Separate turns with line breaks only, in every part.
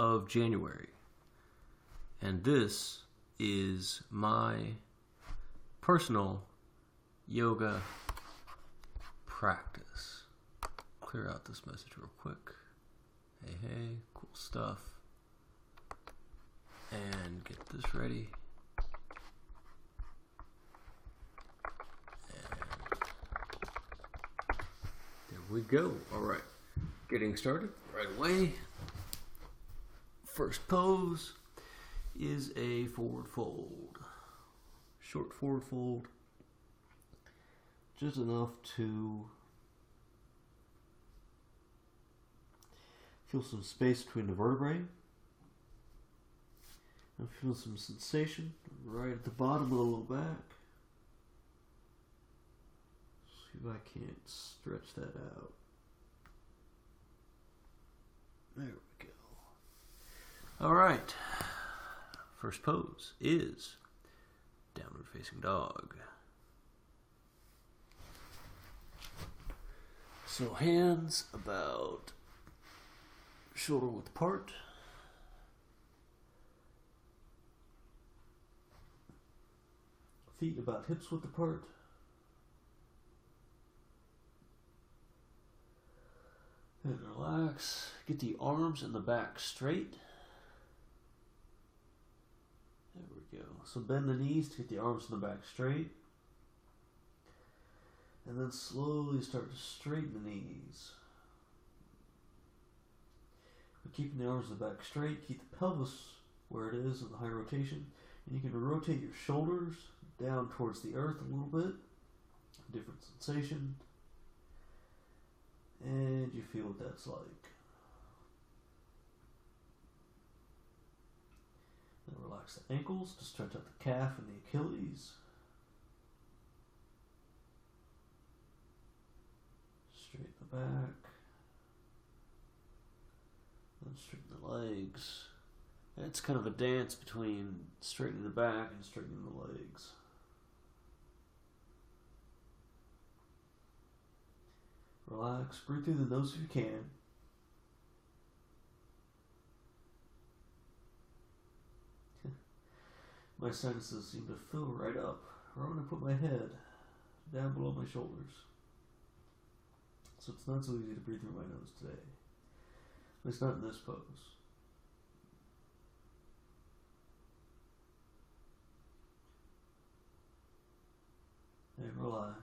of January. And this is my personal yoga practice. Clear out this message real quick. Hey, hey, cool stuff. And get this ready. We go. All right, getting started right away. First pose is a forward fold, short forward fold, just enough to feel some space between the vertebrae and feel some sensation right at the bottom of the low back. See if I can't stretch that out. There we go. All right. First pose is downward facing dog. So hands about shoulder width apart. Feet about hips width apart. And relax. Get the arms and the back straight. There we go. So bend the knees to get the arms and the back straight. And then slowly start to straighten the knees. But keeping the arms and the back straight, keep the pelvis where it is in the high rotation. And you can rotate your shoulders down towards the earth a little bit. Different sensation. And you feel what that's like. Then relax the ankles to stretch out the calf and the Achilles. Straighten the back. Then straighten the legs. It's kind of a dance between straightening the back and straightening the legs. Relax, breathe through the nose if you can. My sinuses seem to fill right up. Right when I put my head down below my shoulders. So it's not so easy to breathe through my nose today. At least not in this pose. And relax.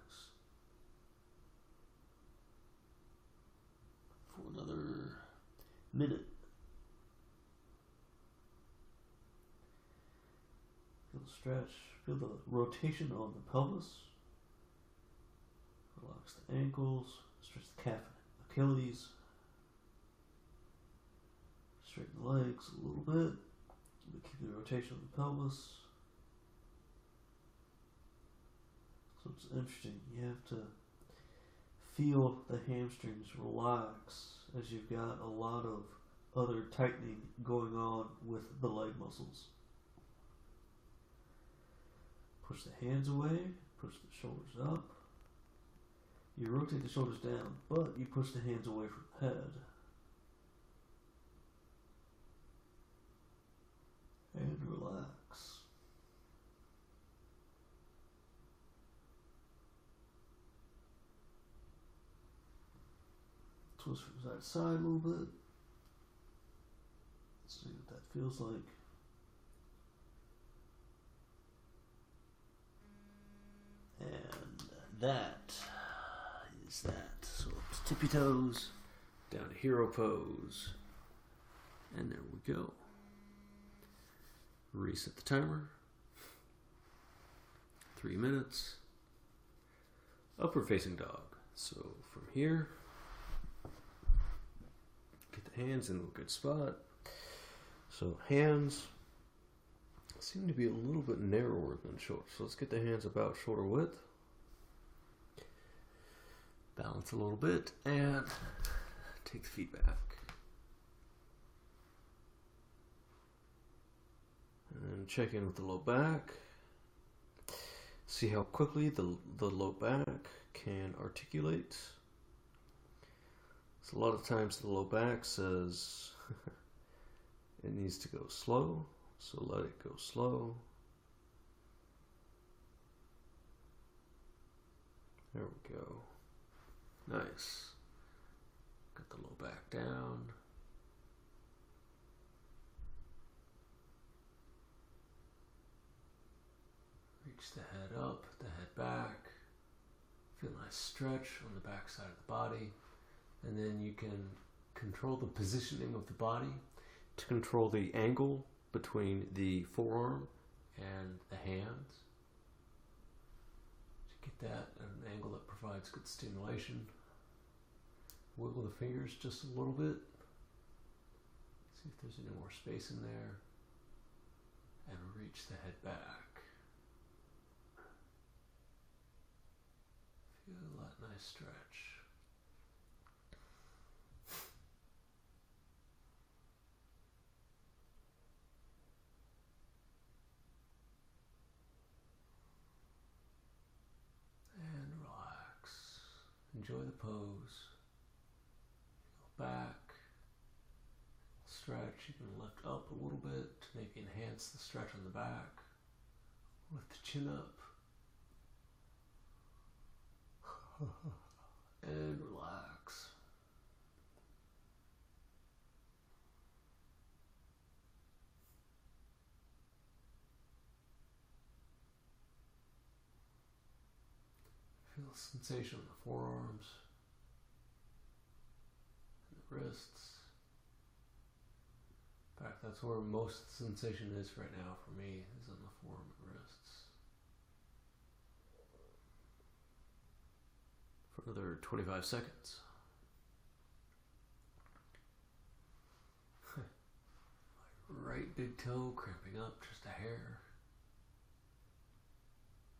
For another minute. Feel the stretch, feel the rotation on the pelvis. Relax the ankles, stretch the calf and Achilles. Straighten the legs a little bit, but keep the rotation on the pelvis. So it's interesting, you have to feel the hamstrings relax as you've got a lot of other tightening going on with the leg muscles. Push the hands away, push the shoulders up. You rotate the shoulders down, but you push the hands away from the head. And relax. Twist from side to side a little bit. Let's see what that feels like. And that is that. So it's tippy toes, down to hero pose. And there we go. Reset the timer. 3 minutes. Upward facing dog. So from here, get the hands in a good spot. So hands seem to be a little bit narrower than shoulders. So let's get the hands about shoulder width. Balance a little bit and take the feet back. And check in with the low back. See how quickly the low back can articulate. So a lot of times the low back says,
It needs to go slow, so let it go slow. There we go. Nice. Got the low back down. Reach the head up, the head back. Feel a nice stretch on the back side of the body. And then you can control the positioning of the body to control the angle between the forearm and the hands. To get that at an angle that provides good stimulation. Wiggle the fingers just a little bit. See if there's any more space in there. And reach the head back. Feel that nice stretch. And relax. Enjoy the pose. Feel back. Stretch. You can lift up a little bit to maybe enhance the stretch on the back. Lift the chin up. And relax. Feel the sensation on the forearms and the wrists. In fact, that's where most of the sensation is right now for me, is on the forearm and wrists. For another 25 seconds. My right big toe cramping up just a hair.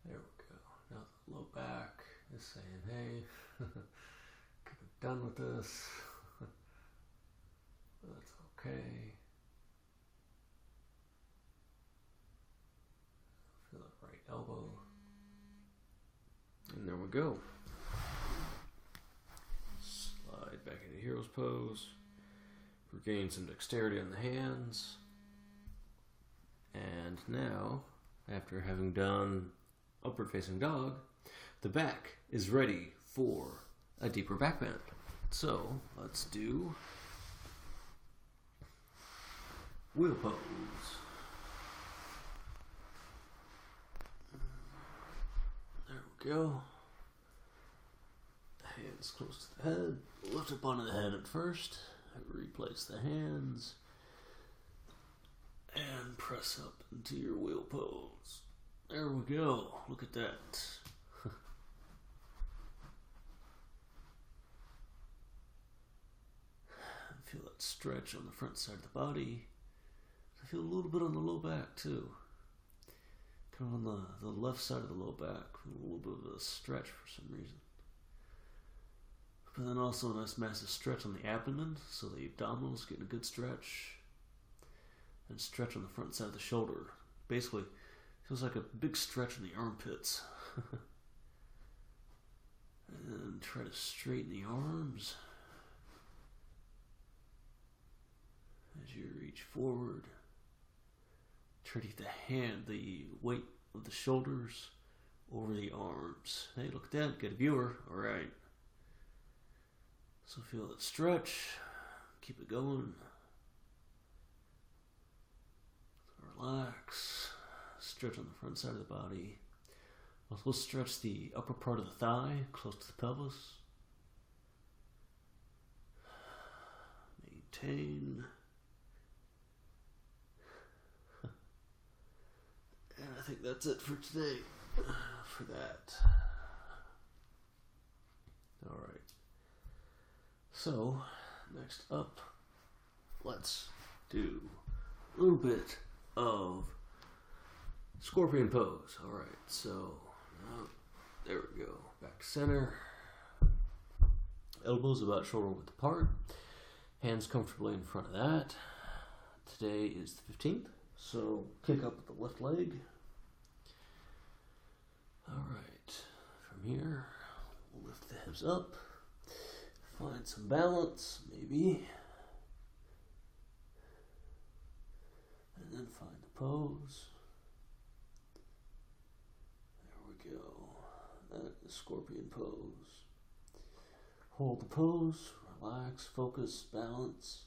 There we go. Now the low back is saying, hey, could have done with this. That's okay. Feel that right elbow. And there we go. Slide back into hero's pose. Regain some dexterity on the hands. And now, after having done upward facing dog, the back is ready for a deeper back bend. So let's do wheel pose. There we go. Hands close to the head. Lift up onto the head at first. Replace the hands. And press up into your wheel pose. There we go. Look at that. Feel that stretch on the front side of the body. I feel a little bit on the low back too. Kind of on the left side of the low back. A little bit of a stretch for some reason. But then also a nice massive stretch on the abdomen, so the abdominals get a good stretch. And stretch on the front side of the shoulder. Basically, feels like a big stretch in the armpits. And try to straighten the arms. As you reach forward. Try to get the weight of the shoulders over the arms. Hey, look at that, get a viewer. Alright. So feel that stretch. Keep it going. Relax. Stretch on the front side of the body. Also stretch the upper part of the thigh, close to the pelvis. Maintain. And I think that's it for today. For that. Alright. So, next up, let's do a little bit of scorpion pose. Alright, so there we go. Back to center. Elbows about shoulder width apart. Hands comfortably in front of that. Today is the 15th, so kick up with the left leg. Alright, from here, we'll lift the hips up. Find some balance, maybe. find the pose. There we go. That is scorpion pose. Hold the pose, relax, focus, balance.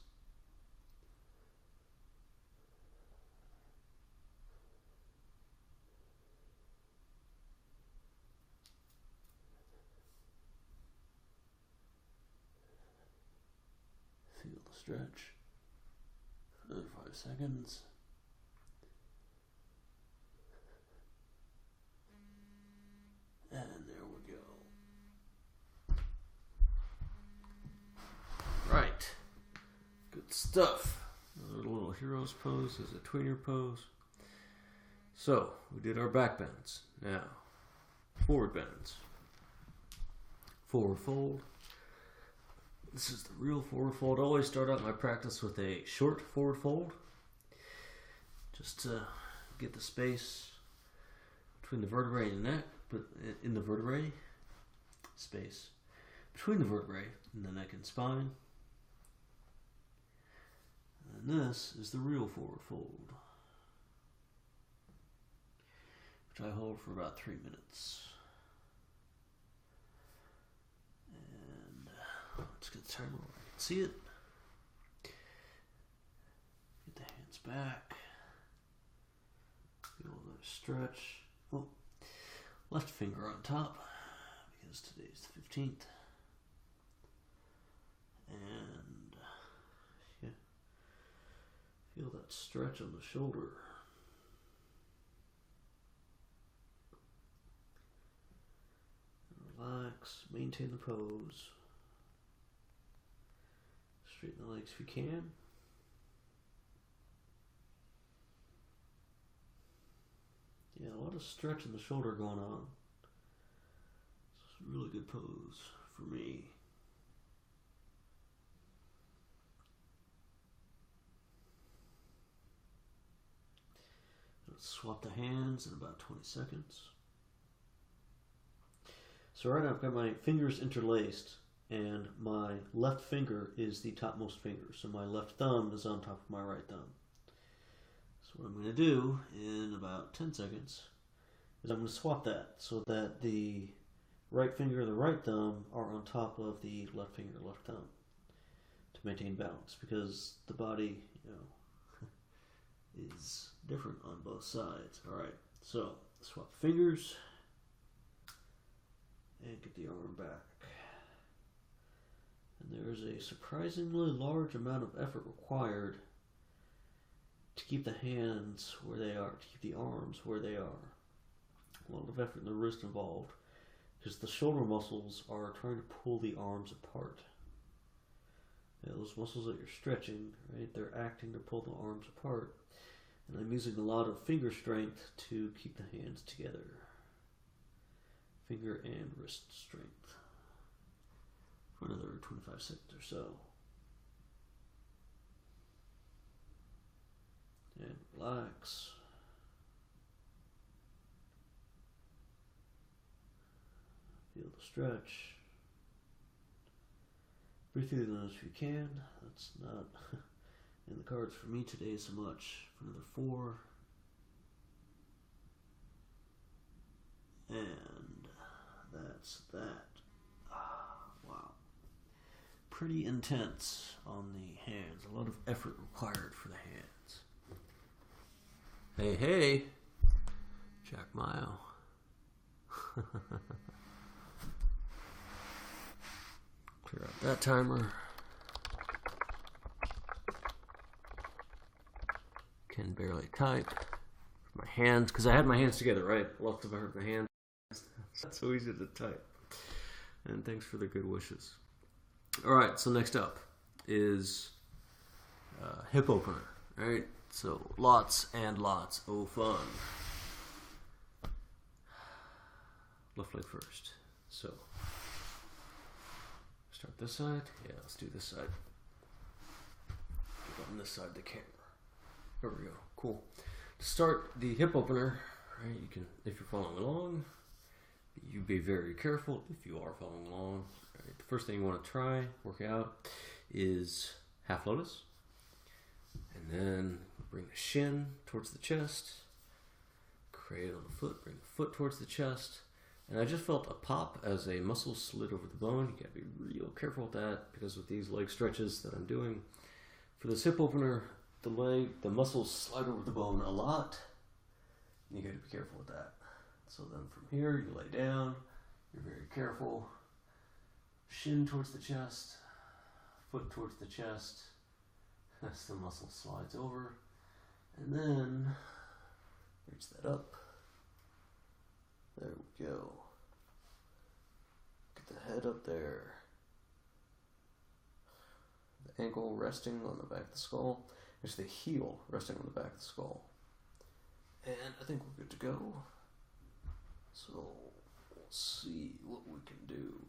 Feel the stretch. Another 5 seconds. And there we go. Right. Good stuff. Another little hero's pose is a tweener pose. So, we did our back bends. Now, forward bends. Forward fold. This is the real forward fold. I always start out my practice with a short forward fold, just to get the space between the vertebrae and the neck, but in the vertebrae, space between the vertebrae and the neck and spine. And this is the real forward fold, which I hold for about 3 minutes. Let's get the timer where I can see it. Get the hands back. Feel the stretch. Oh, left finger on top because today's the 15th. And yeah, feel that stretch on the shoulder. Relax, maintain the pose. Straighten the legs if you can. Yeah, a lot of stretch in the shoulder going on. It's a really good pose for me. Let's swap the hands in about 20 seconds. So right now I've got my fingers interlaced, and my left finger is the topmost finger. So my left thumb is on top of my right thumb. So what I'm going to do in about 10 seconds is I'm going to swap that so that the right finger and the right thumb are on top of the left finger, left thumb, to maintain balance, because the body, is different on both sides. Alright, so swap the fingers and get the arm back. And there's a surprisingly large amount of effort required to keep the hands where they are, to keep the arms where they are. A lot of effort in the wrist involved, because the shoulder muscles are trying to pull the arms apart. Those muscles that you're stretching, right, they're acting to pull the arms apart. And I'm using a lot of finger strength to keep the hands together. Finger and wrist strength. For another 25 seconds or so. And relax. Feel the stretch. Breathe through the nose if you can. That's not in the cards for me today so much. For another 4. And that's that. Wow. Pretty intense on the hands. A lot of effort required for the hands. Hey, hey. Jack Mayo. Clear out that timer. Can barely type. My hands, because I had my hands together, right? Lots of I hurt my hands. That's so easy to type. And thanks for the good wishes. Alright, so next up is hip opener, right? So lots and lots of fun. Left leg first. So start this side. Yeah, let's do this side. Get on this side of the camera. There we go. Cool. To start the hip opener, right? You can, if you're following along, you be very careful if you are following along. Right? The first thing you want to try, work out, is half lotus. And then bring the shin towards the chest. Cradle the foot, bring the foot towards the chest. And I just felt a pop as a muscle slid over the bone. You gotta be real careful with that because with these leg stretches that I'm doing for this hip opener, the muscles slide over the bone a lot. You gotta be careful with that. So then from here, you lay down, you're very careful. Shin towards the chest, foot towards the chest, as the muscle slides over. And then, reach that up. There we go. Get the head up there. The ankle resting on the back of the skull. There's the heel resting on the back of the skull. And I think we're good to go. So, let's see what we can do.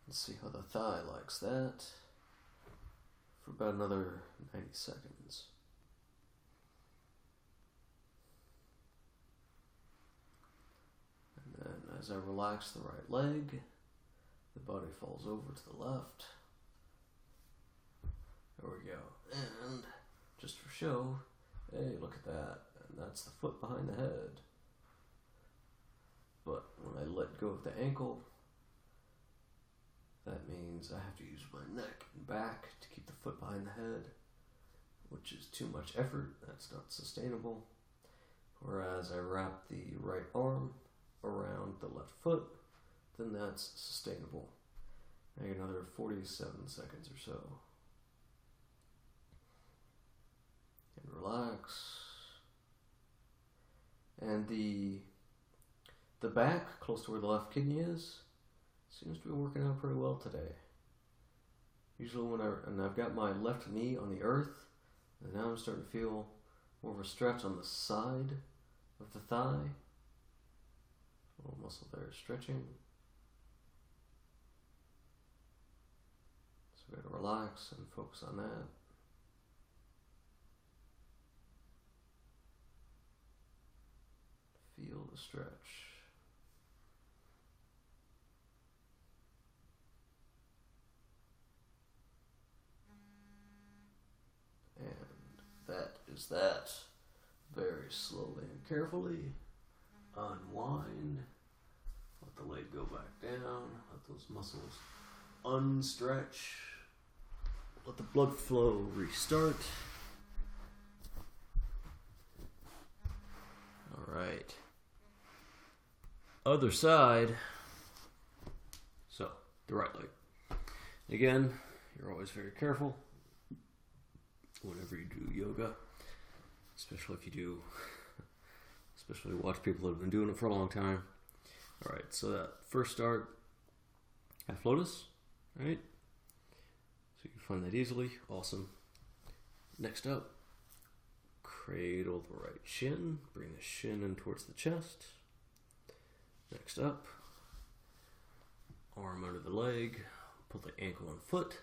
Let's see how the thigh likes that. For about another 90 seconds. And then as I relax the right leg, the body falls over to the left. There we go. And just for show, hey, look at that. And that's the foot behind the head. But when I let go of the ankle, that means I have to use my neck and back to keep the foot behind the head, which is too much effort. That's not sustainable. Whereas I wrap the right arm around the left foot, then that's sustainable. I get another 47 seconds or so. And relax. And the back, close to where the left kidney is, seems to be working out pretty well today. Usually when I've got my left knee on the earth, and now I'm starting to feel more of a stretch on the side of the thigh. A little muscle there is stretching. So we gotta relax and focus on that. Feel the stretch. And that is that. Very slowly and carefully. Unwind. Let the leg go back down. Let those muscles unstretch. Let the blood flow restart. Alright. Other side. So, the right leg. Again, you're always very careful whenever you do yoga, especially watch people that have been doing it for a long time. Alright, so that first start, half lotus, right? So you can find that easily. Awesome. Next up, cradle the right shin, bring the shin in towards the chest. Next up, arm under the leg, pull the ankle and foot,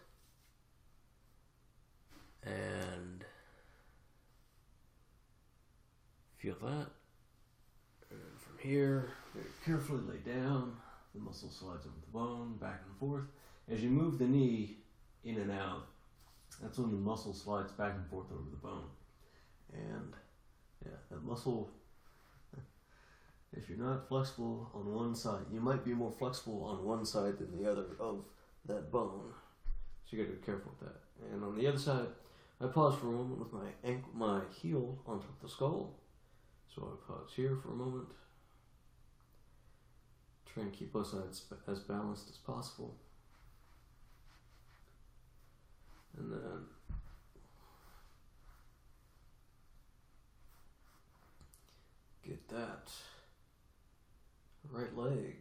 and feel that. And then from here, very carefully lay down. The muscle slides over the bone, back and forth. As you move the knee in and out, that's when the muscle slides back and forth over the bone. And yeah, that muscle, if you're not flexible on one side, you might be more flexible on one side than the other of that bone. So you gotta be careful with that. And on the other side, I pause for a moment with my heel on top of the skull. So I pause here for a moment. Try and keep both sides as balanced as possible. And then get that right leg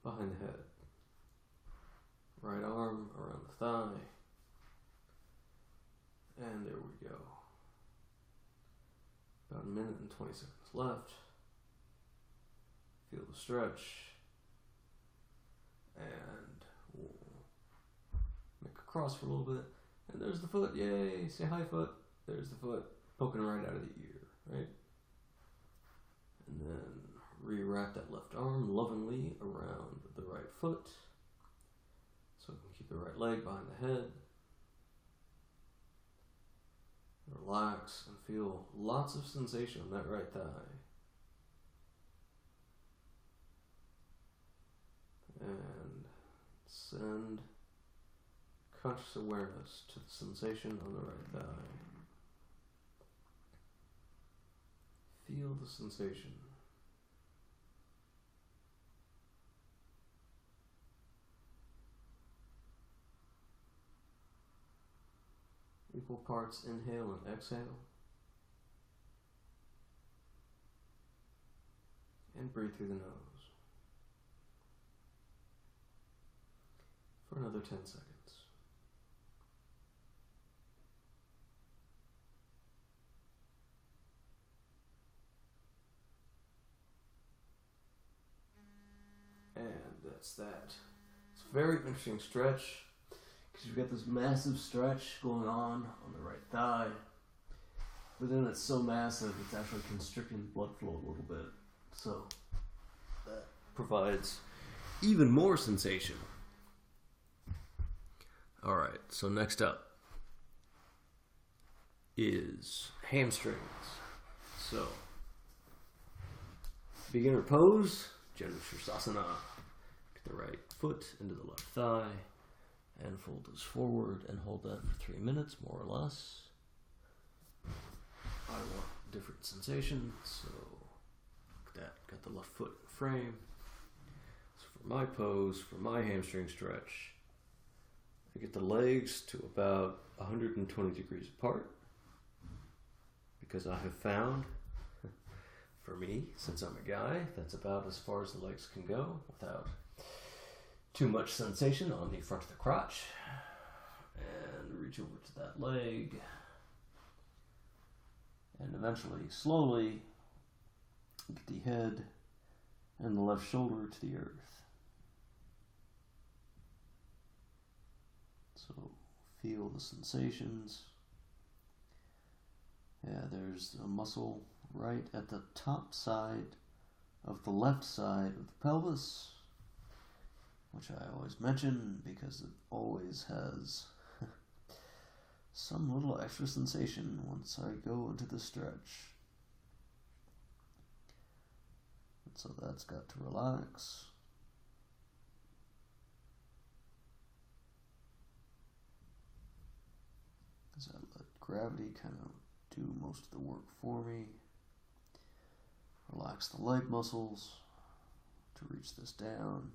behind the head. Right arm around the thigh. And there we go. About a minute and 20 seconds left. Feel the stretch. And we'll make a cross for a little bit. And there's the foot. Yay! Say hi, foot. There's the foot poking right out of the ear, right? And then re-wrap that left arm lovingly around the right foot. So we can keep the right leg behind the head.
relax and feel lots of sensation on that right thigh. And send conscious awareness to the sensation on the right thigh. Feel the sensation. Equal parts inhale and exhale. And breathe through the nose. For another 10 seconds. And that's that. It's a very interesting stretch because you've got this massive stretch going on the right thigh. But then it's so massive, it's actually constricting blood flow a little bit. So that provides even more sensation. Alright, so next up is hamstrings. So, beginner pose, Janushirsasana. Get the right foot into the left thigh and fold this forward and hold that for 3 minutes, more or less. I want different sensations, so that got the left foot in frame. So for my pose, for my hamstring stretch, I get the legs to about 120 degrees apart because I have found, for me, since I'm a guy, that's about as far as the legs can go without too much sensation on the front of the crotch. And reach over to that leg. And eventually, slowly, get the head and the left shoulder to the earth. So feel the sensations. Yeah, there's a muscle right at the top side of the left side of the pelvis, which I always mention because it always has some little extra sensation once I go into the stretch. And so that's got to relax. As I let gravity kind of do most of the work for me. Relax the leg muscles to reach this down.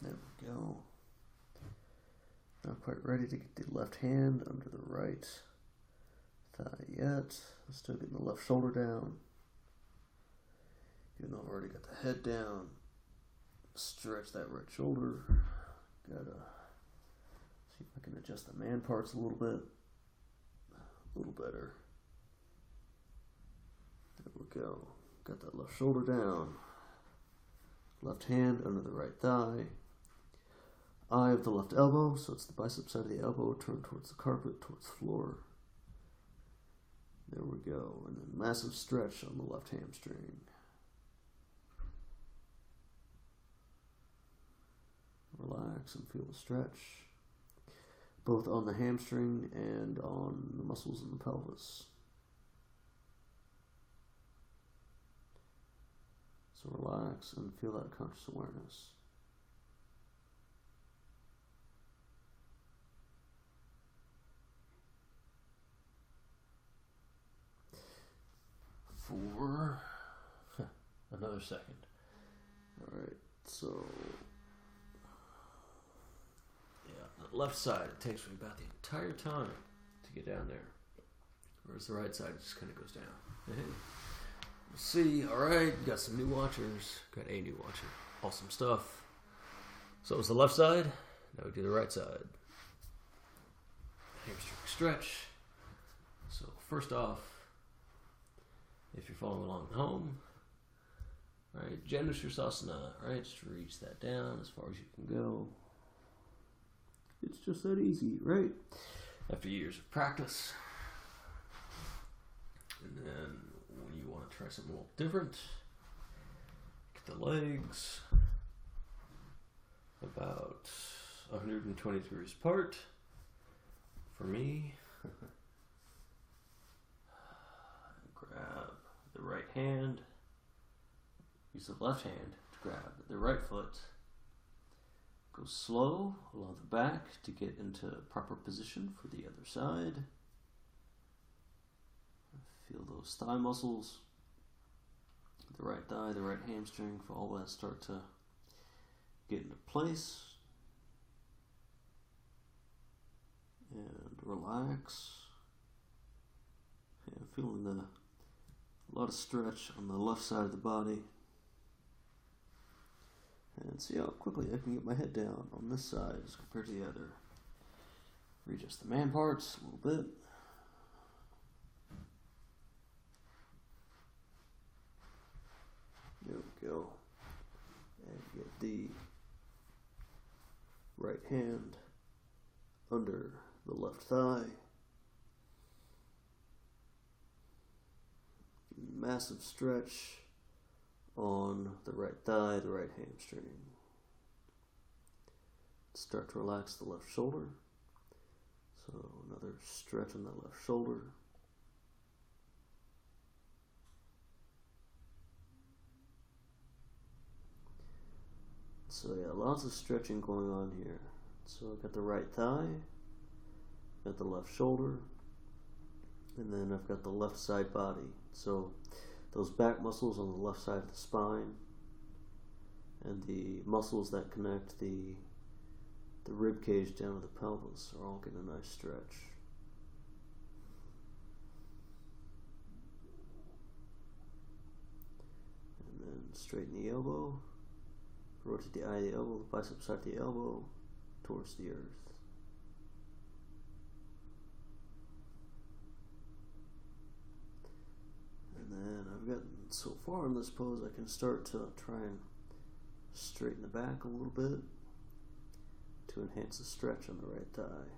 There we go. Not quite ready to get the left hand under the right thigh yet. Still getting the left shoulder down. Even though I've already got the head down. Stretch that right shoulder. Gotta see if I can adjust the man parts a little bit. A little better. There we go. Got that left shoulder down. Left hand under the right thigh. Eye of the left elbow, so it's the bicep side of the elbow, turned towards the carpet, towards the floor. There we go. And then massive stretch on the left hamstring. Relax and feel the stretch, both on the hamstring and on the muscles in the pelvis. So relax and feel that conscious awareness. For another second. Alright, so the left side, it takes me about the entire time to get down there. Whereas the right side just kind of goes down. Hey, we'll see. Alright, got some new watchers. Got a new watcher. Awesome stuff. So it was the left side. Now we do the right side. Hamstring stretch. So first off, if you're following along at home, right, Janushirsasana, right, just reach that down as far as you can go. It's just that easy, right? After years of practice. And then when you want to try something a little different, the legs about 120 degrees apart for me. Grab the right hand, use the left hand to grab the right foot. Go slow along the back to get into proper position for the other side. Feel those thigh muscles, the right thigh, the right hamstring, for all that start to get into place. And relax. Yeah, feeling a lot of stretch on the left side of the body. And see how quickly I can get my head down on this side as compared to the other. Readjust the man parts a little bit. There we go. And get the right hand under the left thigh. Massive stretch on the right thigh, the right hamstring. Start to relax the left shoulder. So another stretch on that left shoulder. So yeah, lots of stretching going on here. So I've got the right thigh, got the left shoulder, and then I've got the left side body. So those back muscles on the left side of the spine and the muscles that connect the rib cage down to the pelvis are all getting a nice stretch. And then straighten the elbow, rotate the eye of the elbow, the bicep side of the elbow towards the earth. And then I've gotten so far in this pose I can start to try and straighten the back a little bit to enhance the stretch on the right thigh.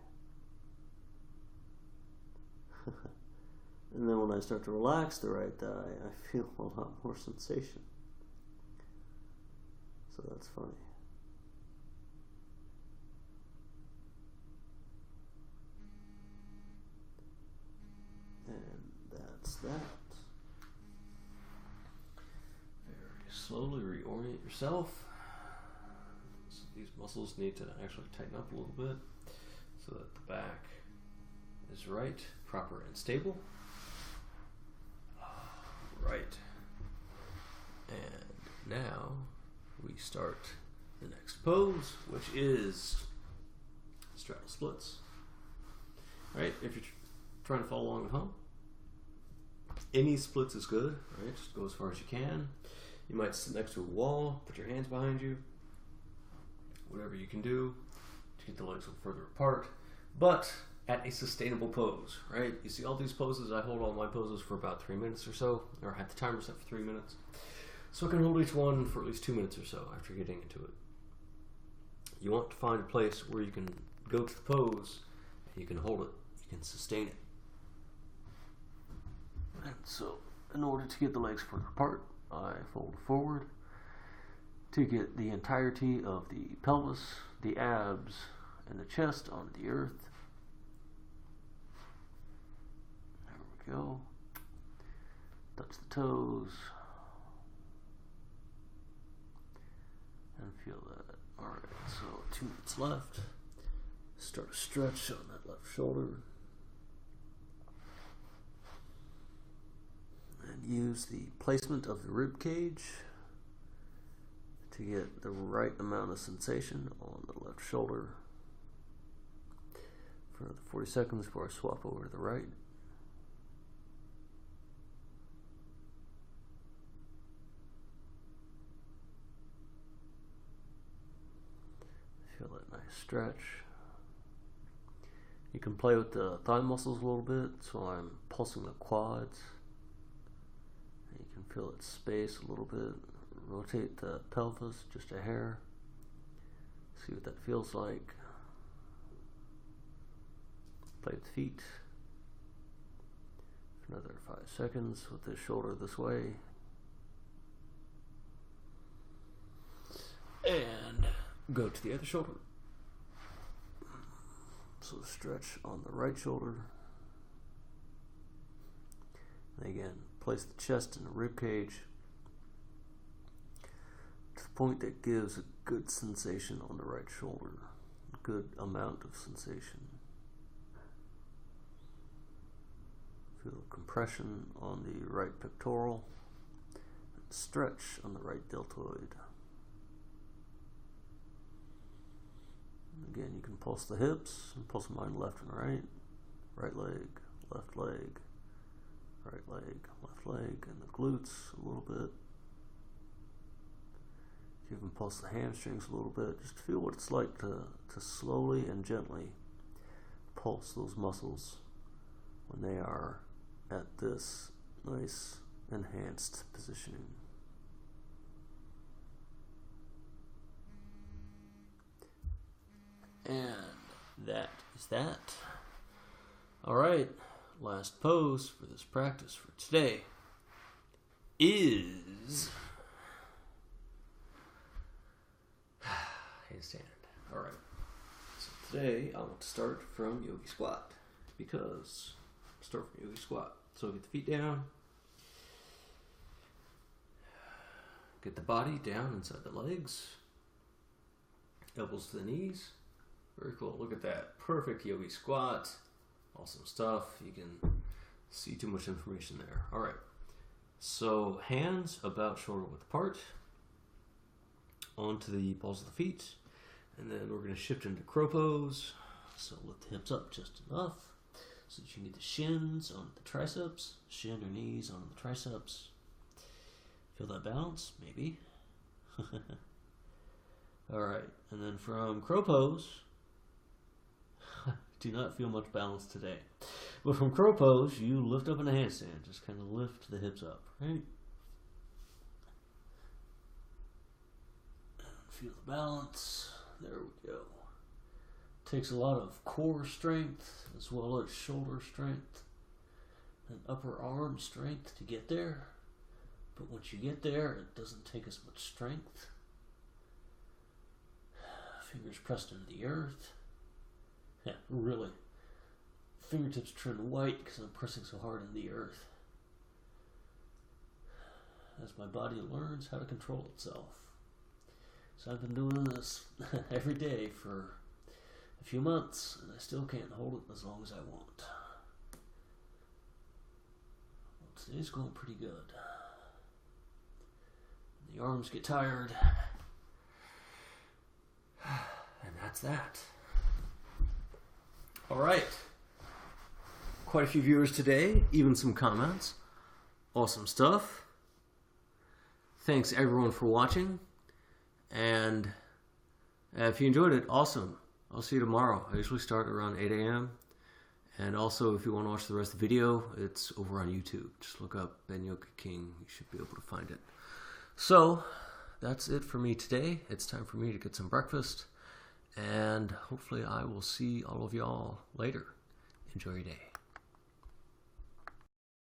And then when I start to relax the right thigh, I feel a lot more sensation. So that's funny. And that's that. Very slowly reorient yourself. So these muscles need to actually tighten up a little bit so that the back is right, proper, and stable. Right. And now we start the next pose, which is straddle splits. Right? If you're trying to follow along at home, any splits is good, right? Just go as far as you can. You might sit next to a wall, put your hands behind you, whatever you can do to get the legs a little further apart, but at a sustainable pose, right? You see all these poses, I hold all my poses for about 3 minutes or so, or I have the timer set for 3 minutes. So I can hold each one for at least 2 minutes or so after getting into it. You want to find a place where you can go to the pose, and you can hold it, you can sustain it. And so, in order to get the legs further apart, I fold forward to get the entirety of the pelvis, the abs, and the chest onto the earth. There we go. Touch the toes. And feel that. Alright, so 2 minutes left. Start a stretch on that left shoulder. And use the placement of the rib cage to get the right amount of sensation on the left shoulder for another 40 seconds before I swap over to the right. Feel that nice stretch. You can play with the thigh muscles a little bit, so I'm pulsing the quads. You can feel its space a little bit. Rotate the pelvis just a hair. See what that feels like. Play with the feet. For another 5 seconds with the shoulder this way. And go to the other shoulder. So stretch on the right shoulder. And again, place the chest in the rib cage to the point that gives a good sensation on the right shoulder. A good amount of sensation. Feel compression on the right pectoral. And stretch on the right deltoid. Again, you can pulse the hips and pulse them on left and right. Right leg, left leg, right leg, left leg, and the glutes a little bit. You can pulse the hamstrings a little bit. Just feel what it's like to slowly and gently pulse those muscles when they are at this nice enhanced positioning. And that is that. Alright, last pose for this practice for today is handstand. Alright, so today I want to start from yogi squat because start from yogi squat. So get the feet down, get the body down inside the legs, elbows to the knees. Very cool. Look at that. Perfect yogi squat. Awesome stuff. You can see too much information there. All right. So hands about shoulder width apart onto the balls of the feet. And then we're going to shift into crow pose. So lift the hips up just enough so that you can get the shins onto the triceps. Shin or knees onto the triceps. Feel that balance? Maybe. All right. And then from crow pose, do not feel much balance today. But from crow pose, you lift up in a handstand. Just kind of lift the hips up, right? And feel the balance. There we go. Takes a lot of core strength as well as shoulder strength and upper arm strength to get there. But once you get there, it doesn't take as much strength. Fingers pressed into the earth. Yeah, really. Fingertips turn white because I'm pressing so hard into the earth. As my body learns how to control itself. So I've been doing this every day for a few months, and I still can't hold it as long as I want. Well, today's going pretty good. The arms get tired. And that's that. All right. Quite a few viewers today, even some comments. Awesome stuff. Thanks everyone for watching. And if you enjoyed it, awesome. I'll see you tomorrow. I usually start around 8 a.m. And also, if you want to watch the rest of the video, it's over on YouTube. Just look up Ben Yoga King. You should be able to find it. So, that's it for me today. It's time for me to get some breakfast. And hopefully I will see all of y'all later. Enjoy your day.